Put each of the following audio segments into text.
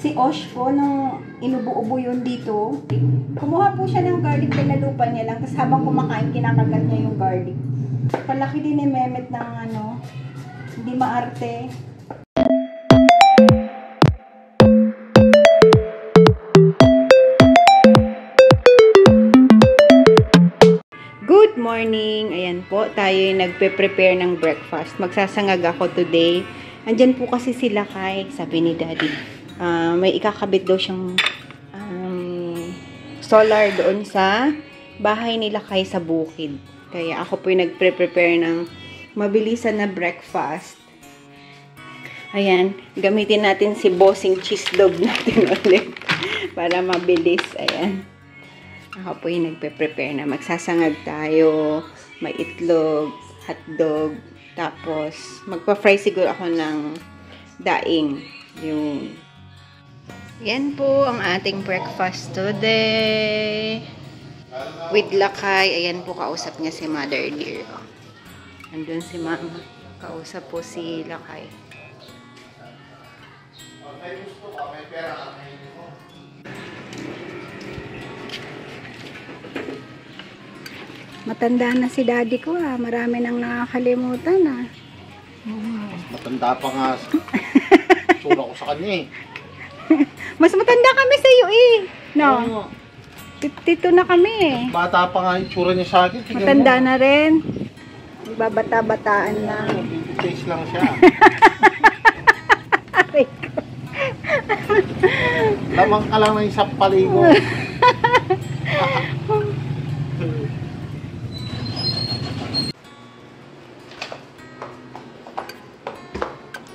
Si Osh po, nung inubo-ubo yun dito, kumuha po siya ng garlic, pinalupa niya lang, tapos habang kumakain, kinakagat niya yung garlic. Palaki din ni Mehmet ng ano, hindi maarte. Good morning! Ayan po, tayo yung nagpe-prepare ng breakfast. Magsasangag ako today. Andyan po kasi sila kay, sabi ni Daddy. May ikakabit daw siyang solar doon sa bahay nila kay sa bukid. Kaya ako po yung nagpre-prepare ng mabilisan na breakfast. Ayan, gamitin natin si bossing cheese dog natin ulit para mabilis. Ayan. Ako po yung nagpe-prepare na magsasangag tayo, may itlog, hotdog, tapos magpa-fry siguro ako ng daing. Yung yan po ang ating breakfast today. With lakay. Ayan po, kausap niya si Mother Dear. Andun si Mama. Kausap po si lakay. Matanda na si Daddy ko ah. Marami nang nakakalimutan ah. Matanda pa nga. Sura ko sa kanya eh. Mas matanda kami sa iyo eh. No? 52 na kami eh. Bata pa nga yung tsura niya sa akin. Matanda na rin. Babata-bataan na. Baby face lang siya. Lamang ka lang na yung sapaligo.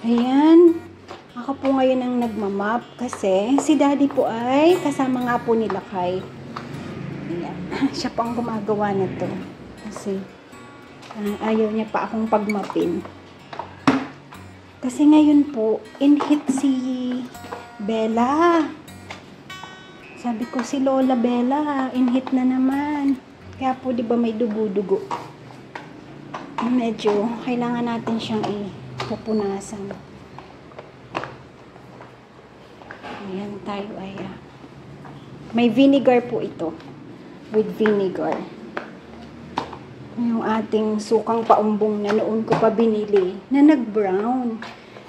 Ayan. Ako po ngayon ang nagmamap kasi si Daddy po ay kasama nga po nila kay. Ayan. Siya po ang gumagawa na to. Kasi ayaw niya pa akong pagmapin. Kasi ngayon po, in-hit si Bella. Sabi ko si Lola Bella, in-hit na naman. Kaya po di ba may dugo-dugo. Medyo kailangan natin siyang pupunasan. Ayan tayo ay may vinegar po ito. With vinegar. Yung ating sukang paumbong na noon ko pa binili na nag-brown.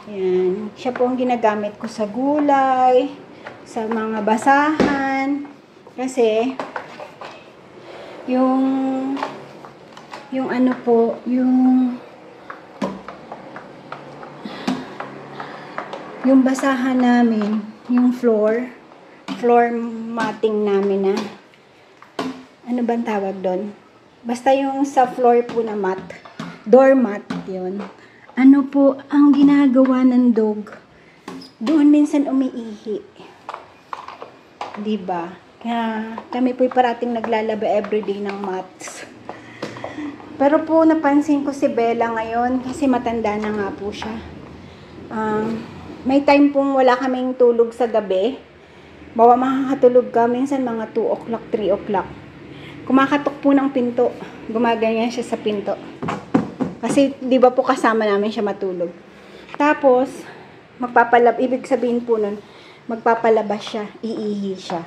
Ayan. Siya po ang ginagamit ko sa gulay, sa mga basahan. Kasi yung ano po, yung basahan namin, yung floor matting namin na, ano bang tawag doon? Basta yung sa floor po na mat, doormat yun. Ano po ang ginagawa ng dog? Doon minsan umiihi. Diba? Kaya kami po'y parating naglalaba everyday ng mats. Pero po napansin ko si Bella ngayon kasi matanda na nga po siya. May time pong wala kaming tulog sa gabi. Bawa makakatulog ka, minsan mga 2 o'clock, 3 o'clock. Kumakatok po ng pinto. Gumaganyan siya sa pinto. Kasi, di ba po kasama namin siya matulog. Tapos, ibig sabihin po nun, magpapalabas siya, iihi siya.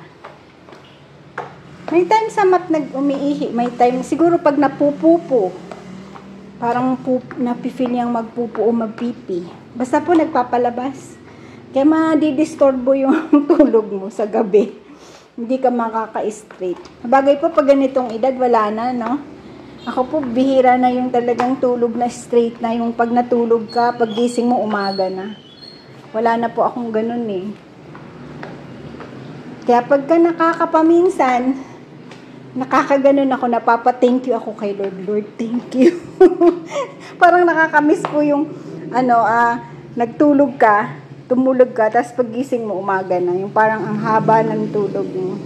May time sa mat nag-umiihi, may time, siguro pag napupupo, parang napifeel niyang magpupo o magpipi. Basta po nagpapalabas. Kaya madidisturbo yung tulog mo sa gabi. Hindi ka makaka-straight. Bagay po pag ganitong edad, wala na, no? Ako po, bihira na yung talagang tulog na straight na. Yung pag natulog ka, pag gising mo, umaga na. Wala na po akong ganun eh. Kaya pagka nakakapaminsan, nakakaganon ako, napapa-thank you ako kay Lord. Lord, thank you. Parang nakakamiss po yung, nagtulog ka, tumulog ka, tapos paggising mo, umaga na. Yung parang ang haba ng tulog mo.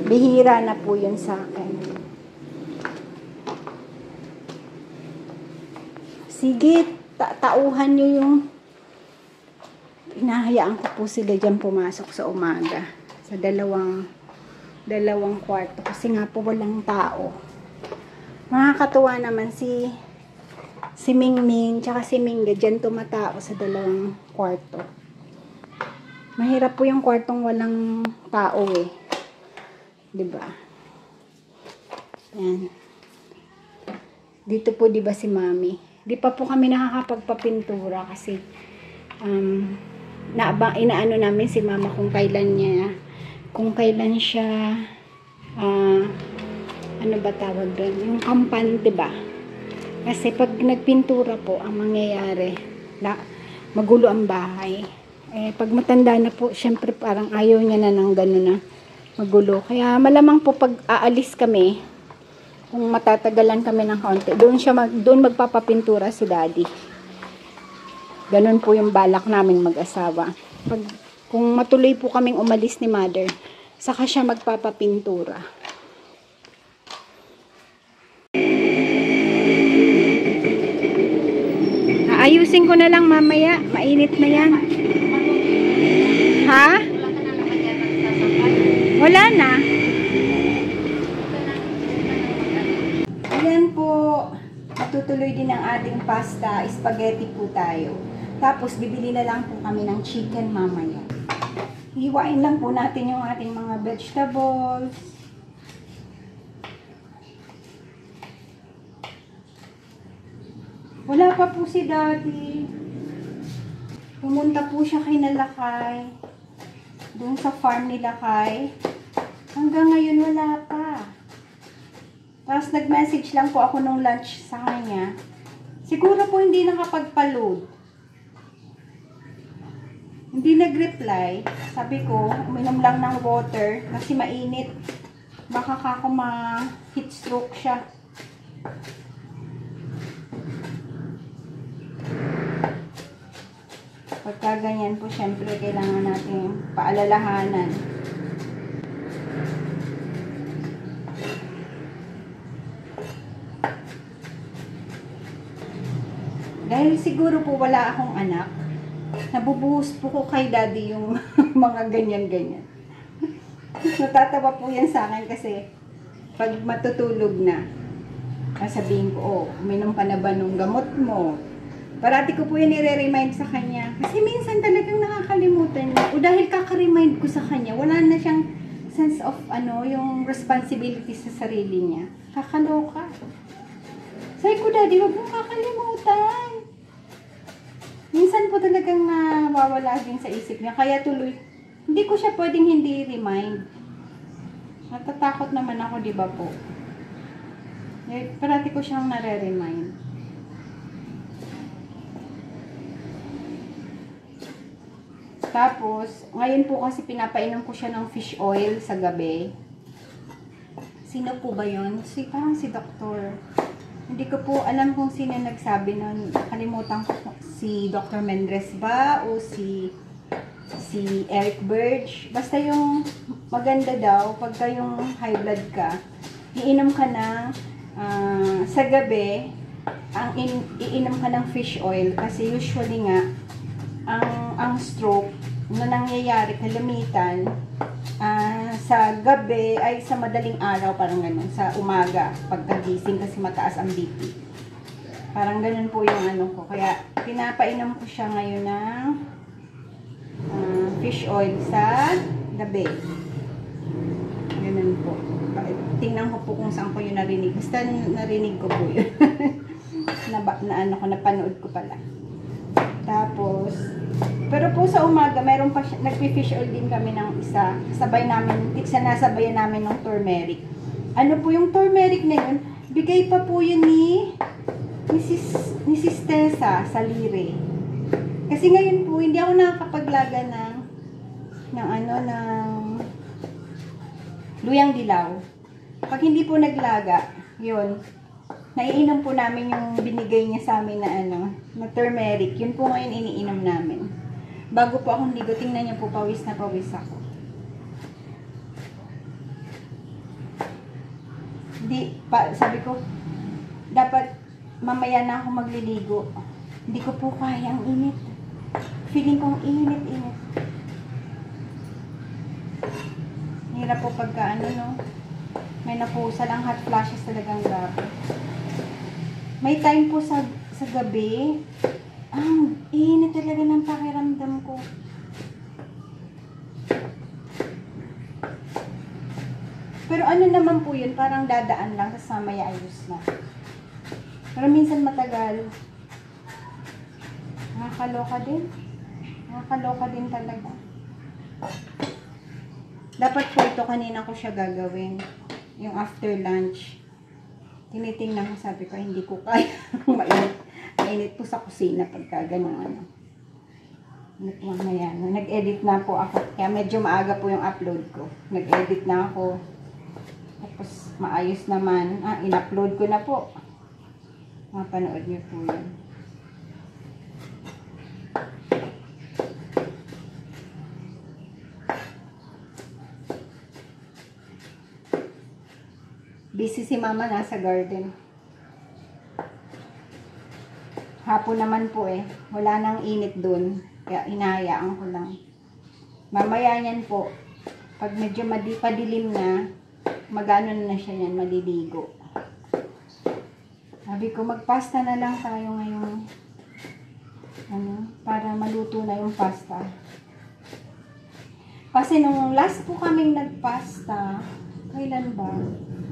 Bihira na po yun sa akin. Sige, tauhan nyo yung hinahayaan ko po sila dyan pumasok sa umaga. Sa dalawang kwarto. Kasi nga po walang tao. Nakakatuwa naman si Mingming tsaka si Mingga dyan tumatao sa dalawang kwarto. Mahirap po yung kwartong walang tao eh. 'Di ba? Yan. Dito po 'di ba si Mami? Di pa po kami nakakapagpapintura kasi inaano namin si Mama kung kailan siya ano ba tawag doon? Yung kampante ba? Kasi pag nagpintura po, ang mangyayari, magulo ang bahay. Eh, pag matanda na po, syempre parang ayaw niya na ng gano'n na magulo. Kaya malamang po pag aalis kami, kung matatagalan kami ng kaunti, doon magpapapintura si Daddy. Ganun po yung balak naming mag-asawa. Kung matuloy po kaming umalis ni Mother, saka siya magpapapintura. Ayusin ko na lang mamaya. Mainit na yan. Ha? Wala na. Ayan po. Matutuloy din ang ating pasta. Spaghetti po tayo. Tapos, bibili na lang po kami ng chicken mamaya. Hiwain lang po natin yung ating mga vegetables. Wala pa po si Daddy. Pumunta po siya kay Nalakay. Doon sa farm ni Lakay. Hanggang ngayon wala pa. Tapos nag-message lang po ako nung lunch sa kanya. Siguro po hindi nakapagpa-load. Hindi nag-reply. Sabi ko, uminom lang ng water kasi mainit. Baka kako ma-heat stroke siya. Pagka ganyan po, syempre, kailangan natin paalalahanan. Dahil siguro po wala akong anak, nabubuhos po ko kay Daddy yung mga ganyan-ganyan. Natatawa po yan sa akin kasi pag matutulog na, sasabihin ko, oh, uminom ka na ba nung gamot mo? Parati ko po yun nire-remind sa kanya. Kasi minsan talagang nakakalimutan niya. O dahil kaka-remind ko sa kanya, wala na siyang sense of, yung responsibility sa sarili niya. Kakaloka. Sabi ko, Daddy, wag mong kakalimutan. Minsan po talagang nawawala din sa isip niya. Kaya tuloy, hindi ko siya pwedeng hindi remind. Natatakot naman ako, di ba po? Parati ko siyang nare-remind. Tapos, ngayon po kasi pinapainom ko siya ng fish oil sa gabi. Sino po ba yun? Parang si Doktor. Hindi ko po alam kung sino nagsabi nun. Kalimutan ko si Dr. Mendres ba o si Eric Birch. Basta yung maganda daw, pagka yung high blood ka, iinom ka ng sa gabi, iinom ka ng fish oil kasi usually nga, ang stroke na nangyayari kalamitan sa gabi ay sa madaling araw, parang ganun, sa umaga pagkagising kasi mataas ang BP, parang ganun po yung ko, kaya pinapainom ko siya ngayon ng fish oil sa gabi. Ganun po, tingnan ko po kung saan ko yun narinig, basta narinig ko po yun. Napanood ko pala. Tapos, pero po sa umaga, mayroon pa nagpi-fish oil din kami ng isa. Sinasabayan namin ng turmeric. Ano po yung turmeric na yun? Bigay pa po yun ni Mrs. Tessa sa Lire. Kasi ngayon po, hindi ako nakakapaglaga ng luyang dilaw. Pag hindi po naglaga, yun, naiinom po namin yung binigay niya sa amin na turmeric. Yun po ngayon iniinom namin. Bago po akong ligo, tingnan niyo po, pawis na pawis ako. Sabi ko, dapat mamaya na ako magliligo. Hindi ko po kaya, ang init. Feeling kong init. Hirap po pagka may napusal, ang hot flashes talagang grabe. May time po sa gabi, ang init talaga ng pakiramdam ko. Pero ano naman po yun, parang dadaan lang, tapos mamaya ayos na. Pero minsan matagal. Nakakaloka din. Nakakaloka din talaga. Dapat po ito kanina ko siya gagawin. Yung after lunch. Tinitingnan ko, sabi ko, hindi ko kaya. Mainit. Mainit po sa kusina pagka ganun ano. Mamaya, no? Nag-edit na po ako. Kaya medyo maaga po yung upload ko. Nag-edit na ako. Tapos maayos naman. In-upload ko na po. Mapanood niyo po yun. Busy si mama, nasa garden. Hapon naman po eh. Wala nang init dun. Kaya hinahayaan ko lang. Mamaya niyan po, pag medyo padilim na, magano na siya yan, maliligo. Sabi ko, magpasta na lang tayo ngayon. Para maluto na yung pasta. Kasi nung last po kaming nagpasta, kailan ba?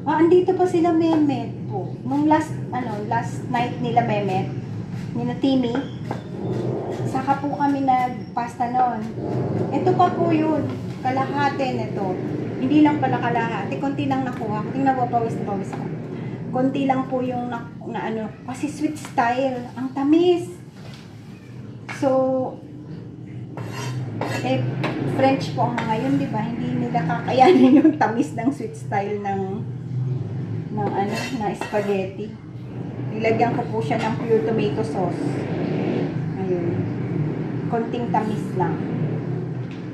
Andito pa sila Mehmet po. Nung last night nila Mehmet, nila Timmy, saka po kami nagpasta noon. Ito pa po yun, kalahati nito. Hindi lang pala kalahati, konti lang nakuha. Tingnan mo, pawis na pawis ka. Konti lang po yung kasi sweet style, ang tamis. So, French po ang mga yun, di ba? Hindi nila kakayanin yung tamis ng sweet style ng spaghetti. Nilagyan ko po siya ng pure tomato sauce. Ayun. Konting tamis lang.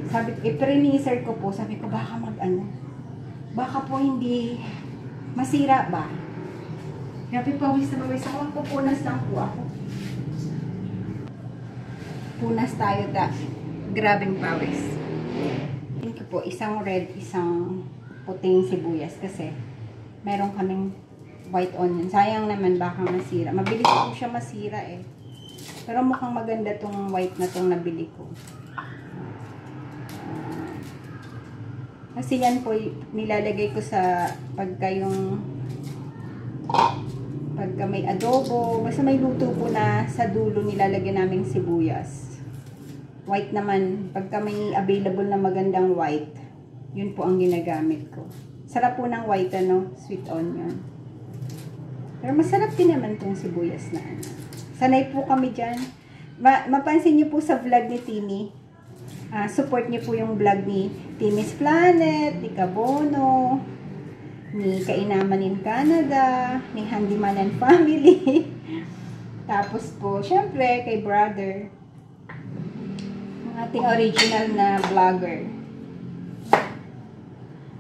Sabi ko, i-pre-neaser ko po. Sabi ko, baka baka po hindi masira ba? Grabe, pawis na pawis ako. Pupunas lang po ako. Punas tayo grabing pawis. Tingin ko po, isang red, isang puting sibuyas kasi meron kaming white onion. Sayang naman baka masira. Mabilis po siya masira eh. Pero mukhang maganda tong white na tong nabili ko. Kasi yan po nilalagay ko sa pagka may adobo, basta may luto po na sa dulo nilalagyan namin sibuyas. White naman, pagka may available na magandang white, yun po ang ginagamit ko. Sarap po ng white sweet onion. Pero masarap din naman tong sibuyas na Sanay po kami dyan. Mapansin niyo po sa vlog ni Timmy. Support niyo po yung vlog ni Timmy's Planet, ni Kabono, ni Kainaman in Canada, ni Handyman and Family. Tapos po, syempre, kay brother. Ang ating original na vlogger.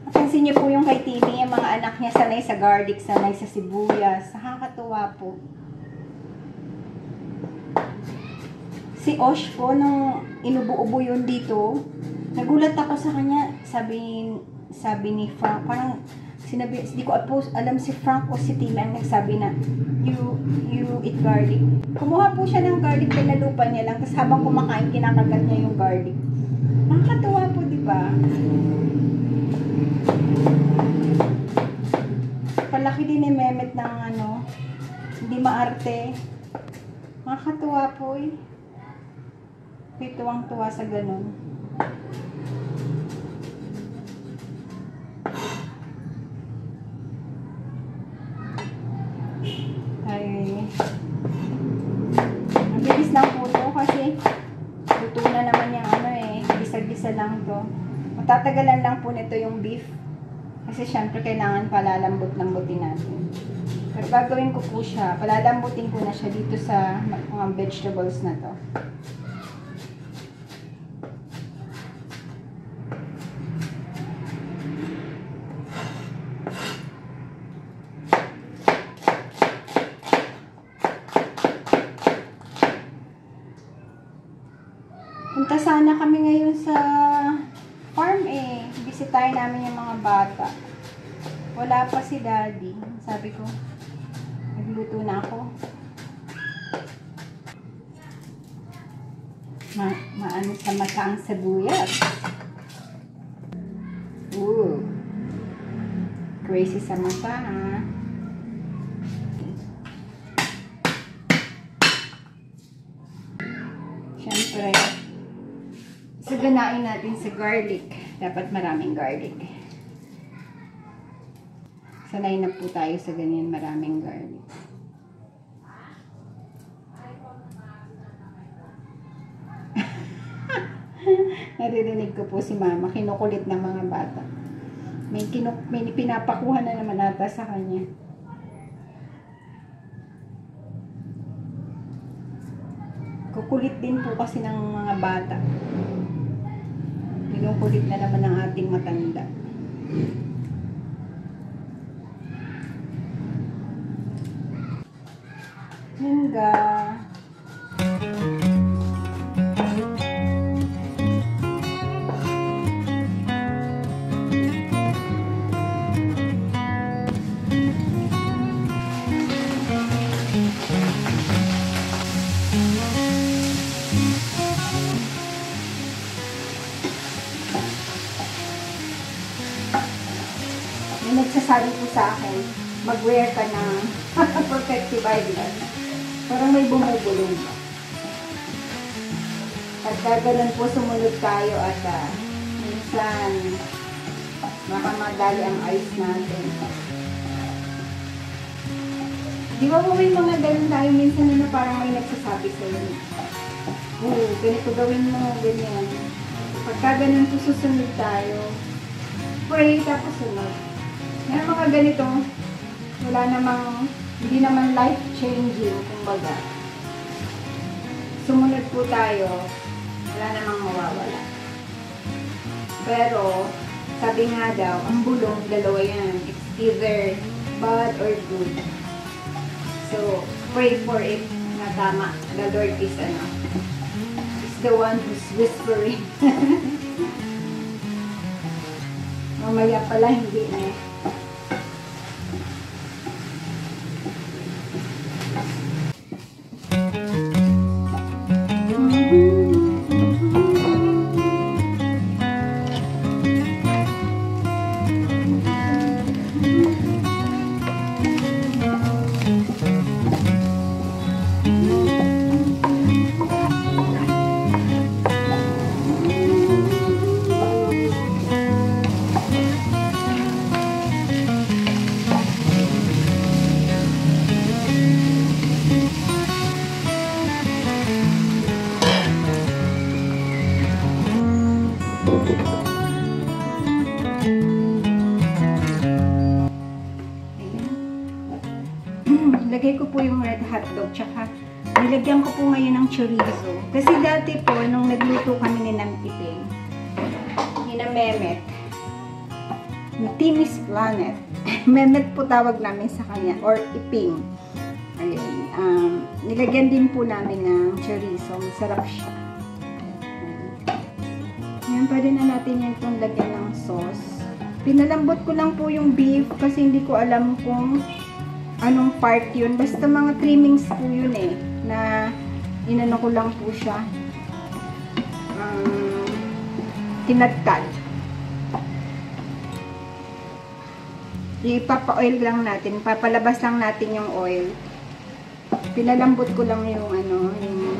Mapansin niyo po yung kay Timmy, yung mga anak niya sanay sa garlic, sanay sa sibuyas. Nakakatuwa po. Si Osh po, nung inubo-ubo yun dito, nagulat ako sa kanya. Sabi ni Frank, parang sinabi, hindi ko alam si Frank o si Timmy ang nagsabi na, you eat garlic. Kumuha po siya ng garlic, pinalupan niya lang, tapos habang kumakain, kinakagat niya yung garlic. Nakakatuwa po, di ba? Palaki din ni Mehmet ng hindi maarte. Nakakatuwa po eh. Tuwang-tuwa sa ganun. Mabilis lang po to kasi luto na naman yung gisa-gisa lang to. Matatagalan lang po nito yung beef. Kasi syempre kailangan palalambot-lambutin natin. Pero gagawin ko po siya, palalambutin ko na siya dito sa mga vegetables na to. Punta sana kami ngayon sa farm eh. Bisitahin namin yung mga bata. Wala pa si Daddy. Sabi ko, nagluto na ako. Maano sa mata ang sibuyas. Ooh. crazy sa mata, ha? Siyempre, saganain natin sa garlic. Dapat maraming garlic. Sanay na po tayo sa ganyan, maraming garlic. Naririnig ko po si mama, kinukulit ng mga bata. May pinapakuha na naman ata sa kanya. Kukulit din po kasi ng mga bata. Kinukulit na naman ng ating matanda. Hingga. May nagsasabi po sa akin, mag-wear ka ng protective eyeglass. Parang may bumubulong ba. At ganun po sumunod tayo at minsan makamadali ang eyes natin. Di ba po may mga ganun tayo minsan na parang may nagsasabi sa inyo. Ganito gawin mo, ganyan. Pagka ganun po susunod tayo, pray tapos sunod. Yan mga ganito, wala namang, hindi naman life-changing, kumbaga. Sumunod po tayo, wala namang mawawala. Pero, sabi nga daw, ang bulong, dalawa yan. It's either bad or good. So, pray for it na tama. The Lord is the one who's whispering. Mamaya pala, hindi na. Lagay ko po yung red hotdog, tsaka nilagyan ko po ngayon ng chorizo. Kasi dati po, nung nagluto kami ni Nampiping, ni na Mehmet, ni Timmy's Planet, Mehmet po tawag namin sa kanya, or Iping. Ayun, nilagyan din po namin ng chorizo, masarap siya. Ngayon, pwede na natin yung itong lagyan ng sauce. Pinalambot ko lang po yung beef kasi hindi ko alam kung anong part yun. Basta mga trimmings po yun na inano ko lang po siya. Tinadkad. Ipapa-oil lang natin. Papalabas lang natin yung oil. Pinalambot ko lang yung yung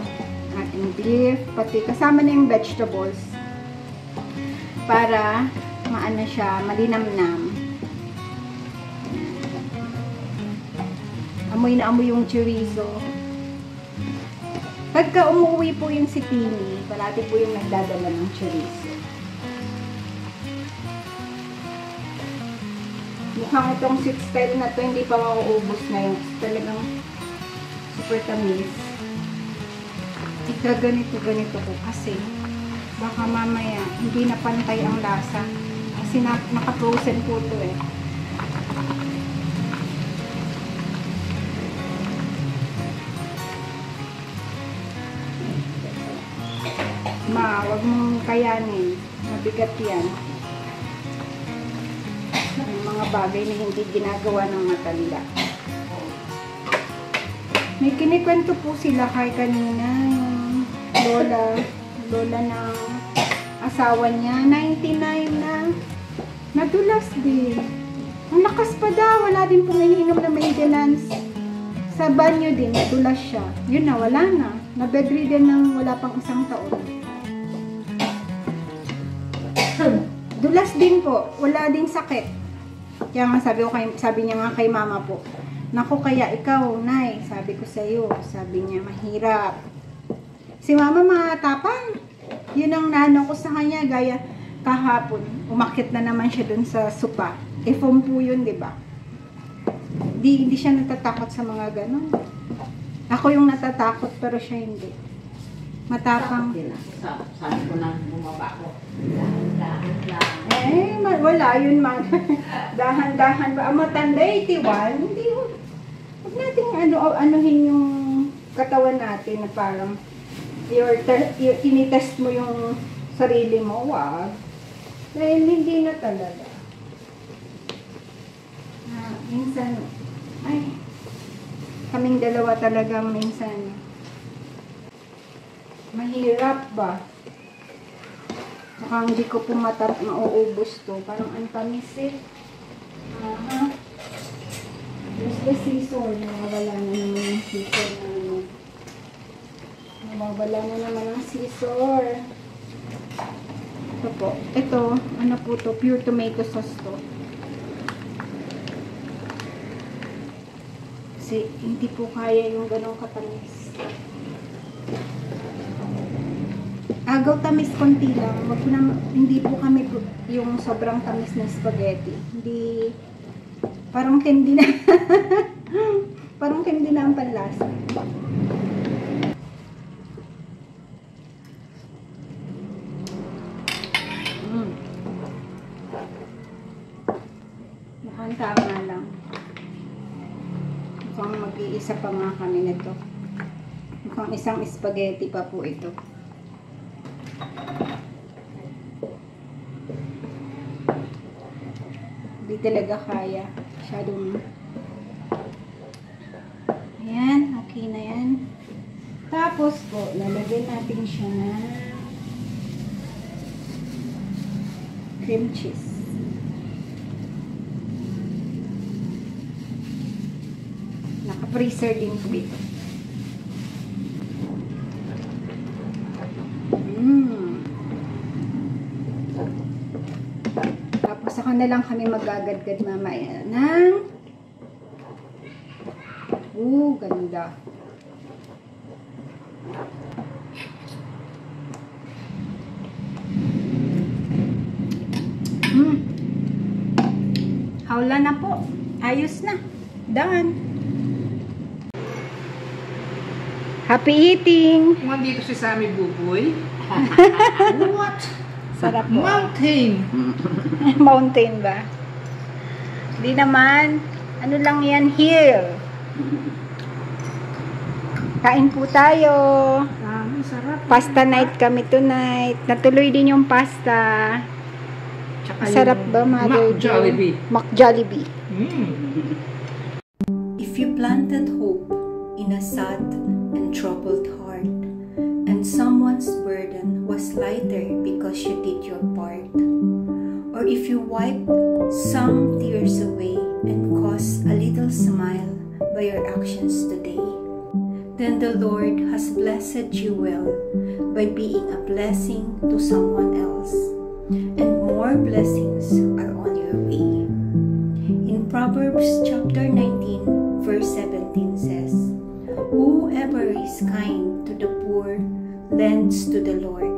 ating beef. Pati kasama na yung vegetables. Para maano siya, malinamnam. Amoy na amoy yung chorizo. Pagka umuwi po yung si Timmy, palati po yung nagdadala ng chorizo. Mukhang itong sweet style na to, hindi pa mauubos na yung talagang super tamis. Ganito ko kasi baka mamaya hindi na pantay ang lasa. Kasi naka-frozen po to Wag mong kayanin. Mabigat yan. Yung mga bagay na hindi ginagawa ng matanda. May kinikwento po sila kay kanina, yung lola ng asawa niya, 99 na, nadulas din. Ang lakas pa daw, wala din pong iniinom na maintenance. Sa banyo din, nadulas siya. Yun na, wala na. Na-bedridden ng wala pang 1 taon. Dulas din po, wala din sakit. Kaya nga sabi niya nga kay mama po, naku kaya ikaw, Nay, sabi ko sa iyo, sabi niya mahirap. Si mama matapang. Yun ang nano ko sa kanya, gaya kahapon, umakit na naman siya dun sa sopa. Foam po yun, di ba? Hindi siya natatakot sa mga ganon. Ako yung natatakot, pero siya hindi. Matapang. Sabi ko na bumaba ko. Wala yun man. Dahan-dahan ba? Ang matanda, 81. Hindi yun. Huwag natin anuhin yung katawan natin na parang tinitest mo yung sarili mo. Wag. Dahil hindi na talaga. Minsan, kaming dalawa talagang minsan mahirap ba? Saka hindi ko po mauubos to. Parang ang tamis eh. Just the season. Nawawala na naman yung season na nawawala na naman ang season. Ito po. Ito, ano po to? Pure tomato sauce to. Kasi hindi po kaya yung ganong katamis. Agaw tamis konti lang. Hindi po kami yung sobrang tamis na spaghetti. Hindi, parang candy na. Parang candy na ang panlasa. Mukhang tama lang. Mukhang mag-iisa pa nga kami nito. Mukhang isang spaghetti pa po ito. Hindi talaga kaya. Masyadong. Ayan, okay na yan. Tapos po, lalagyan natin siya na cream cheese. Naka-freezer din po ito. Tapos saka na lang kami magagadgad mamaya ng ganda. Hawla na po. Ayos na. Done. Happy eating! Nandito si Sammy Buboy. What? Sarap po. Mountain! Mountain ba? Hindi naman. Ano lang yan? Hill. Kain po tayo. Sarap. Pasta night kami tonight. Natuloy din yung pasta. Sarap ba, Mother Jollibee. Jollibee. If you planted hope in a sad and troubled heart, and someone's burden was lighter because you did your part, or if you wiped some tears away and caused a little smile by your actions today, then the Lord has blessed you well by being a blessing to someone else, and more blessings are on your way. In Proverbs chapter 19 verse 17 says, "Whoever is kind to the poor lends to the Lord,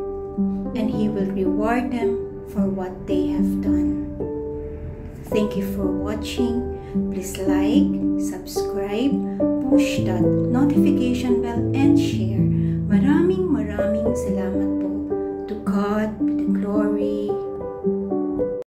and He will reward them for what they have done." Thank you for watching. Please like, subscribe, push that notification bell, and share. Maraming salamat po. To God be the glory.